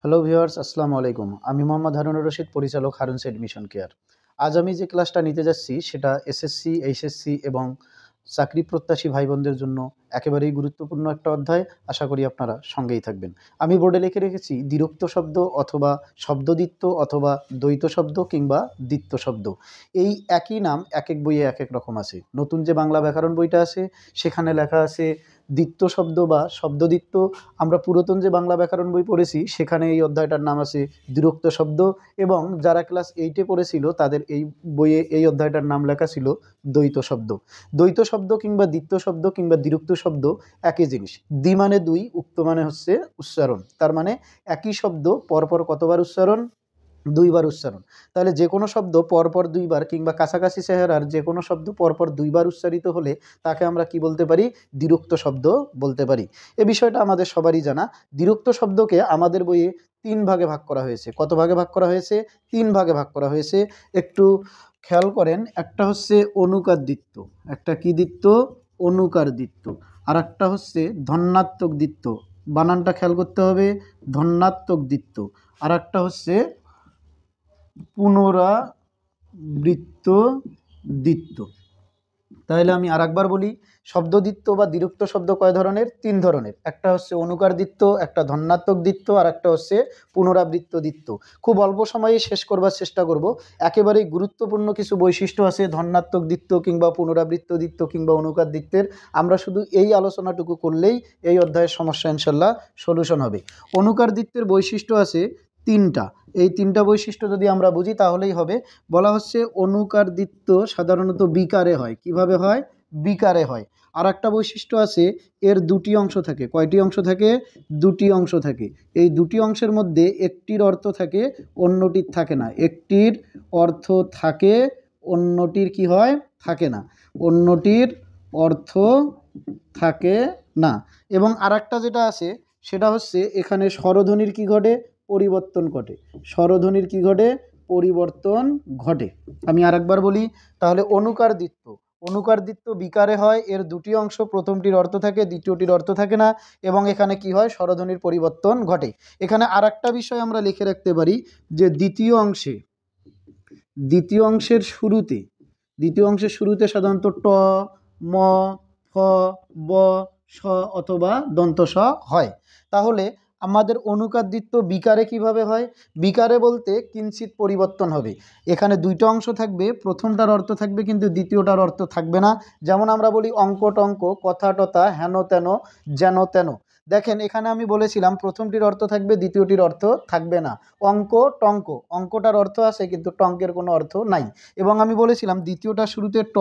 Hello viewers, আসসালামু আলাইকুম। আমি মোহাম্মদ হারুনুর রশিদ, পরিচালক হারুনস এডমিশন কেয়ার। আজ আমি যে ক্লাসটা নিতে যাচ্ছি সেটা এসএসসি, এইচএসসি এবং চাকরি প্রত্যাশী ভাই বোনদের জন্য একেবারেই গুরুত্বপূর্ণ একটা অধ্যায়। আশা করি আপনারা সঙ্গেই থাকবেন। আমি বোর্ডে লিখে রেখেছি দ্বিরুক্ত শব্দ অথবা শব্দদ্বিত্ব অথবা দ্বৈত শব্দ কিংবা দ্বিত্ব শব্দ। এই একই নাম এক এক বইয়ে এক এক রকম আছে। নতুন যে বাংলা ব্যাকরণ বইটা আছে সেখানে লেখা আছে দ্বিত্ব শব্দ বা শব্দদ্বিত্ব। আমরা পুরাতন যে বাংলা ব্যাকরণ বই পড়েছি সেখানে এই অধ্যায়টার নাম আছে দ্বিরুক্ত শব্দ, এবং যারা ক্লাস 8-এ পড়েছিল তাদের এই বইয়ে এই অধ্যায়টার নাম লেখা ছিল দ্বৈত শব্দ। দ্বৈত শব্দ কিংবা দ্বিত্ব শব্দ কিংবা দ্বিরুক্ত শব্দ একই জিনিস। দ্বি মানে দুই, উক্ত মানে হচ্ছে উচ্চারণ। তার মানে একই শব্দ পরপর কতবার উচ্চারণ? দুইবার উচ্চারণ। তাহলে যে কোনো শব্দ পরপর দুইবার কিংবা কাছাকাছি চেহারার যে কোনো শব্দ পরপর দুইবার উচ্চারিত হলে তাকে আমরা কি বলতে পারি? দ্বিরুক্ত শব্দ বলতে পারি। এ বিষয়টা আমাদের সবারই জানা। দ্বিরুক্ত শব্দকে আমাদের বইয়ে 3 ভাগে ভাগ করা হয়েছে। কত ভাগে ভাগ করা হয়েছে? 3 ভাগে ভাগ করা হয়েছে। একটু খেয়াল করেন। একটা হচ্ছে অনুকার দ্বিত্ব, একটা কি দ্বিত্ব? অনুকার দ্বিত্ব। আর একটা হচ্ছে ধন্যাত্মক দ্বিত্ব, বানানটা খেয়াল করতে হবে, ধন্যাত্মক দ্বিত্ব। আর একটা হচ্ছে পুনরাবৃত্ত দ্বিত্ব। তাহলে আমি আরেকবার বলি, শব্দদ্বিত্ব বা দ্বিরুক্ত শব্দ কয় ধরনের? 3 ধরনের। একটা হচ্ছে অনুকার দ্বিত্ব, একটা ধন্যাত্মক দ্বিত্ব, আর একটা হচ্ছে পুনরাবৃত্ত দ্বিত্ব। খুব অল্প সময়ে শেষ করবার চেষ্টা করব। একেবারেই গুরুত্বপূর্ণ কিছু বৈশিষ্ট্য আছে ধন্যাত্মক দ্বিত্ব কিংবা পুনরাবৃত্ত দ্বিত্ব কিংবা অনুকার দ্বিত্বের। আমরা শুধু এই আলোচনাটুকু করলেই এই অধ্যায়ের সমস্যা ইনশাল্লাহ সলিউশন হবে। অনুকার দ্বিত্বের বৈশিষ্ট্য আছে 3টা। এই 3টা বৈশিষ্ট্য যদি আমরা বুঝি তাহলেই হবে। বলা হচ্ছে অনুকার দ্বিত্ব সাধারণত বিকারে হয়। কিভাবে হয়? বিকারে হয়। আর একটা বৈশিষ্ট্য আছে, এর দুটি অংশ থাকে। কয়টি অংশ থাকে? দুটি অংশ থাকে। এই দুটি অংশের মধ্যে একটির অর্থ থাকে, অন্যটির থাকে না। একটির অর্থ থাকে, অন্যটির কি হয়? থাকে না। অন্যটির অর্থ থাকে না। এবং আরেকটা যেটা আছে সেটা হচ্ছে এখানে স্বরধ্বনির কি ঘটে? পরিবর্তন ঘটে। স্বরধ্বনির কি ঘটে? পরিবর্তন ঘটে। আমি আরেকবার বলি তাহলে। অনুকার দ্বিত্ব, অনুকার দ্বিত্ব বিকারে হয়। এর দুটি অংশ, প্রথমটির অর্থ থাকে, দ্বিতীয়টির অর্থ থাকে না। এবং এখানে কি হয়? স্বরধ্বনির পরিবর্তন ঘটে। এখানে আরেকটা বিষয় আমরা লিখে রাখতে পারি যে দ্বিতীয় অংশের শুরুতে, দ্বিতীয় অংশের শুরুতে সাধারণত ট, ম, ফ, ব, স অথবা দন্ত স হয়। তাহলে আমাদের অনুকার দ্বিত্ব বিকারে কিভাবে হয়? বিকারে বলতে কিঞ্চিত পরিবর্তন হবে। এখানে দুইটা অংশ থাকবে, প্রথমটার অর্থ থাকবে কিন্তু দ্বিতীয়টার অর্থ থাকবে না। যেমন আমরা বলি অঙ্ক টঙ্ক, কথা টথা, হেন তেন, যেন তেন। দেখেন এখানে আমি বলেছিলাম প্রথমটির অর্থ থাকবে, দ্বিতীয়টির অর্থ থাকবে না। অঙ্ক টঙ্ক, অঙ্কটার অর্থ আছে কিন্তু টঙ্কের কোনো অর্থ নাই। এবং আমি বলেছিলাম দ্বিতীয়টার শুরুতে ট,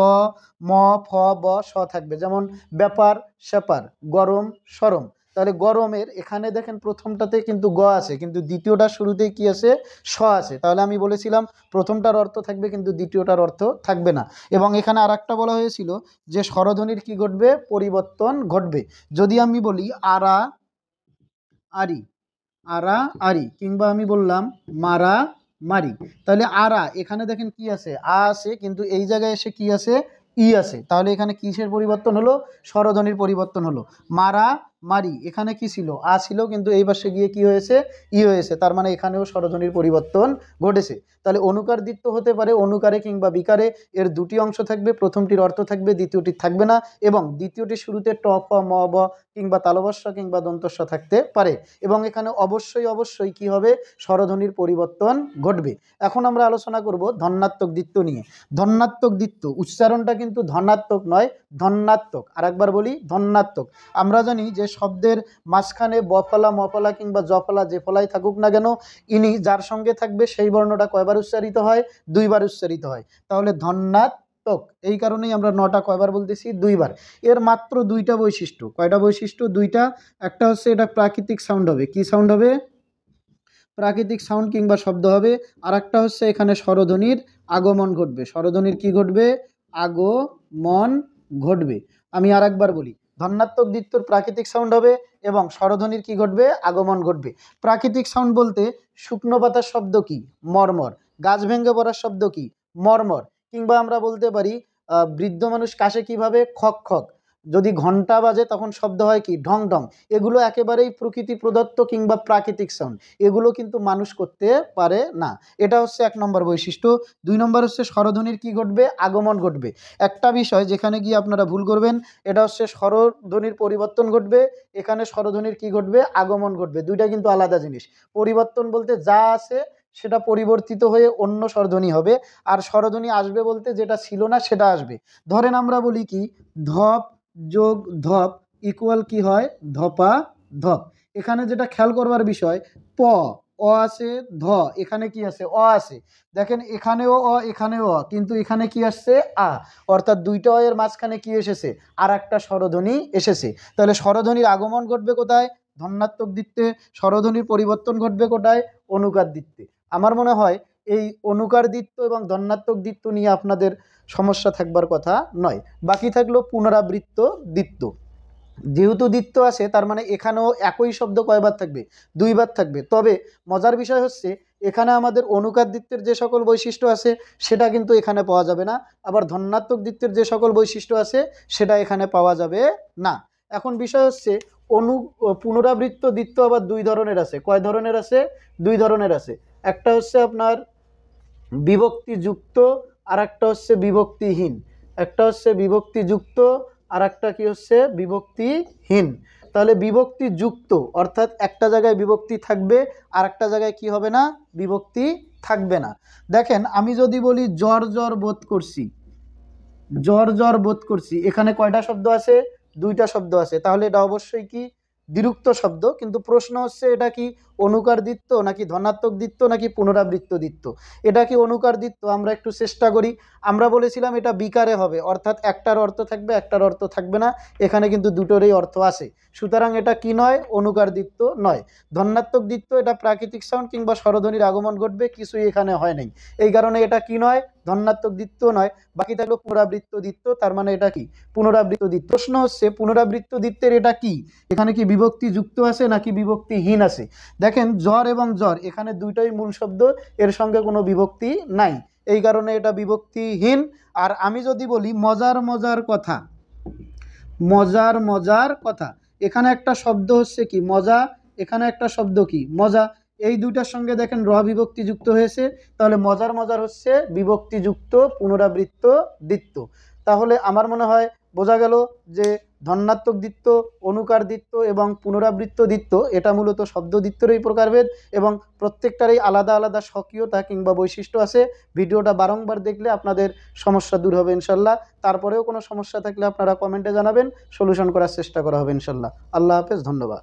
ম, ফ, ব, স থাকবে। যেমন ব্যাপার স্যাপার, গরম সরম। তাহলে গরমের এখানে দেখেন প্রথমটাতে কিন্তু গ আছে কিন্তু দ্বিতীয়টার শুরুতেই কি আছে? স আছে। তাহলে আমি বলেছিলাম প্রথমটার অর্থ থাকবে কিন্তু দ্বিতীয়টার অর্থ থাকবে না। এবং এখানে আরেকটা বলা হয়েছিল যে স্বরধ্বনির কি ঘটবে? পরিবর্তন ঘটবে। যদি আমি বলি আরা আরি, আরা আরি, কিংবা আমি বললাম মারা মারি, তাহলে আরা এখানে দেখেন কি আছে? আ আছে কিন্তু এই জায়গায় এসে কি আছে? ই আছে। তাহলে এখানে কিসের পরিবর্তন হলো? স্বরধ্বনির পরিবর্তন হলো। মারা মারি এখানে কি ছিল? আ ছিল কিন্তু এই পাশে গিয়ে কি হয়েছে? ই হয়েছে। তার মানে এখানেও স্বরধ্বনির পরিবর্তন ঘটেছে। তাহলে অনুকার দ্বিত্ব হতে পারে অনুকারে কিংবা বিকারে। এর দুটি অংশ থাকবে, প্রথমটির অর্থ থাকবে, দ্বিতীয়টির থাকবে না। এবং দ্বিতীয়টির শুরুতে ট, ফ, ম, ব কিংবা তালবস্য কিংবা দন্তস্য থাকতে পারে। এবং এখানে অবশ্যই কি হবে? স্বরধ্বনির পরিবর্তন ঘটবে। এখন আমরা আলোচনা করব ধন্যাত্মক দ্বিত্ব নিয়ে। ধন্যাত্মক দ্বিত্ব উচ্চারণটা কিন্তু ধনাত্মক নয়, ধন্যাত্মক। আরেকবার বলি, ধন্যাত্মক। আমরা জানি যে শব্দের মাঝখানে বফলা, মফলা কিংবা জফলা যে ফলাই থাকুক না কেন, ইনি যার সঙ্গে থাকবে সেই বর্ণটা কয়বার উচ্চারিত হয়? 2বার উচ্চারিত হয়। তাহলে ধন্যাত্মক। এই কারণেই আমরা নটা কয়বার বলতেছি? 2বার। এর মাত্র 2টা বৈশিষ্ট্য। কয়টা বৈশিষ্ট্য? 2টা। একটা হচ্ছে এটা প্রাকৃতিক সাউন্ড হবে। কি সাউন্ড হবে? প্রাকৃতিক সাউন্ড কিংবা শব্দ হবে। আর একটা হচ্ছে এখানে স্বরধ্বনির আগমন ঘটবে। স্বরধ্বনির কি ঘটবে? আগমন ঘটবে। আমি আর একবার বলি, ধন্যাত্মক দ্বিত্বর প্রাকৃতিক সাউন্ড হবে এবং স্বরধ্বনির কি ঘটবে? আগমন ঘটবে। প্রাকৃতিক সাউন্ড বলতে শুকনো পাতার শব্দ কি? মর্মর। গাছ ভেঙে পড়ার শব্দ কি? মর্মর। কিংবা আমরা বলতে পারি বৃদ্ধ মানুষ কাশে কিভাবে? খক খক। যদি ঘন্টা বাজে তখন শব্দ হয় কি ঢং ঢং। এগুলো একেবারেই প্রকৃতি প্রদত্ত কিংবা প্রাকৃতিক সাউন্ড, এগুলো কিন্তু মানুষ করতে পারে না। এটা হচ্ছে 1 নম্বর বৈশিষ্ট্য। 2 নম্বর হচ্ছে স্বরধ্বনির কি ঘটবে, আগমন ঘটবে। একটা বিষয় যেখানে গিয়ে আপনারা ভুল করবেন, এটা হচ্ছে স্বরধ্বনির পরিবর্তন ঘটবে, এখানে স্বরধ্বনির কি ঘটবে, আগমন ঘটবে। দুইটা কিন্তু আলাদা জিনিস। পরিবর্তন বলতে যা আছে সেটা পরিবর্তিত হয়ে অন্য স্বরধ্বনি হবে, আর স্বরধ্বনি আসবে বলতে যেটা ছিল না সেটা আসবে। ধরেন আমরা বলি কি ধপ যোগ ধপ ইকুয়াল কি হয়, ধপা ধপ। এখানে যেটা খেয়াল করবার বিষয়, প অ আছে, ধ এখানে কি আছে, অ আছে। দেখেন এখানেও অ এখানেও অ, কিন্তু এখানে কি আসছে, আ। অর্থাৎ দুইটা অ এর মাঝখানে কি এসেছে, আর একটা স্বরধ্বনি এসেছে। তাহলে স্বরধ্বনির আগমন ঘটবে কোথায়, ধন্যাত্মক দিত্তে। স্বরধ্বনির পরিবর্তন ঘটবে কোথায়, অনুকার দিত্তে। আমার মনে হয় এই অনুকার দিত্ত এবং ধন্যাত্মক দিত্ত নিয়ে আপনাদের সমস্যা থাকবার কথা নয়। বাকি থাকলো পুনরাবৃত্ত দিত্ত। যেহেতু দিত্ত আছে তার মানে এখানেও একই শব্দ কয়বার থাকবে, 2 বার থাকবে। তবে মজার বিষয় হচ্ছে এখানে আমাদের অনুকার দিত্তের যে সকল বৈশিষ্ট্য আছে সেটা কিন্তু এখানে পাওয়া যাবে না, আবার ধন্যাত্মক দিত্তের যে সকল বৈশিষ্ট্য আছে সেটা এখানে পাওয়া যাবে না। এখন বিষয় হচ্ছে পুনরাবৃত্ত দিত্ত আবার 2 ধরনের আছে। কয় ধরনের আছে, 2 ধরনের আছে। একটা হচ্ছে আপনার বিভক্তিযুক্ত, আর একটা হচ্ছে বিভক্তিহীন। একটা হচ্ছে বিভক্তিযুক্ত, আর একটা কি হচ্ছে বিভক্তিহীন। তাহলে বিভক্তিযুক্ত অর্থাৎ একটা জায়গায় বিভক্তি থাকবে, আর একটা জায়গায় কি হবে না, বিভক্তি থাকবে না। দেখেন আমি যদি বলি জ্বর জ্বর বোধ করছি, জ্বর জ্বর বোধ করছি, এখানে কয়টা শব্দ আছে, 2টা শব্দ আছে। তাহলে এটা অবশ্যই কি দ্বিরুক্ত শব্দ। কিন্তু প্রশ্ন হচ্ছে এটা কি অনুকার দিত্ত নাকি ধনাত্মক দিত্ত নাকি পুনরাবৃত্ত দিত্ত। এটা কি অনুকার দিত্ত, আমরা একটু চেষ্টা করি। আমরা বলেছিলাম এটা বিকারে হবে, অর্থাৎ একটার অর্থ থাকবে একটার অর্থ থাকবে না। এখানে কিন্তু দুটোরই অর্থ আছে, সুতরাং এটা কি নয়, অনুকার দিত্ত নয়। ধনাত্মক দিত্ত এটা প্রাকৃতিক সাউন্ড কিংবা স্বরধ্বনির আগমন ঘটবে, কিছুই এখানে হয় নাই, এই কারণে এটা কি নয়, ধনাত্মক দিত্ত নয়। বাকি থাকলো পুনরাবৃত্ত দিত্ত, তার মানে এটা কি পুনরাবৃত্ত দিত্ত। প্রশ্ন হচ্ছে পুনরাবৃত্ত দিত্তের এটা কি, এখানে কি বিভক্তি যুক্ত আছে নাকি বিভক্তিহীন আছে। দেখেন জ্বর এবং জ্বর এখানে দুইটাই মূল শব্দ, এর সঙ্গে কোনো বিভক্তি নাই, এই কারণে এটা বিভক্তিহীন। আর আমি যদি বলি মজার মজার কথা, মজার মজার কথা, এখানে একটা শব্দ হচ্ছে কি মজা, এখানে একটা শব্দ কি মজা। এই দুইটার সঙ্গে দেখেন র বিভক্তি যুক্ত হয়েছে, তাহলে মজার মজার হচ্ছে বিভক্তিযুক্ত পুনরাবৃত্ত দিত্ত। তাহলে আমার মনে হয় বোঝা গেল যে ধন্যাত্মক দিত্ত, অনুকার দিত্ত এবং পুনরাবৃত্ত দিত্ত এটা মূলত শব্দ দিত্তেরই প্রকারভেদ, এবং প্রত্যেকটারই আলাদা আলাদা স্বকীয়তা কিংবা বৈশিষ্ট্য আছে। ভিডিওটা বারংবার দেখলে আপনাদের সমস্যা দূর হবে ইনশাল্লাহ। তারপরেও কোনো সমস্যা থাকলে আপনারা কমেন্টে জানাবেন, সলিউশন করার চেষ্টা করা হবে ইনশাল্লাহ। আল্লাহ হাফেজ, ধন্যবাদ।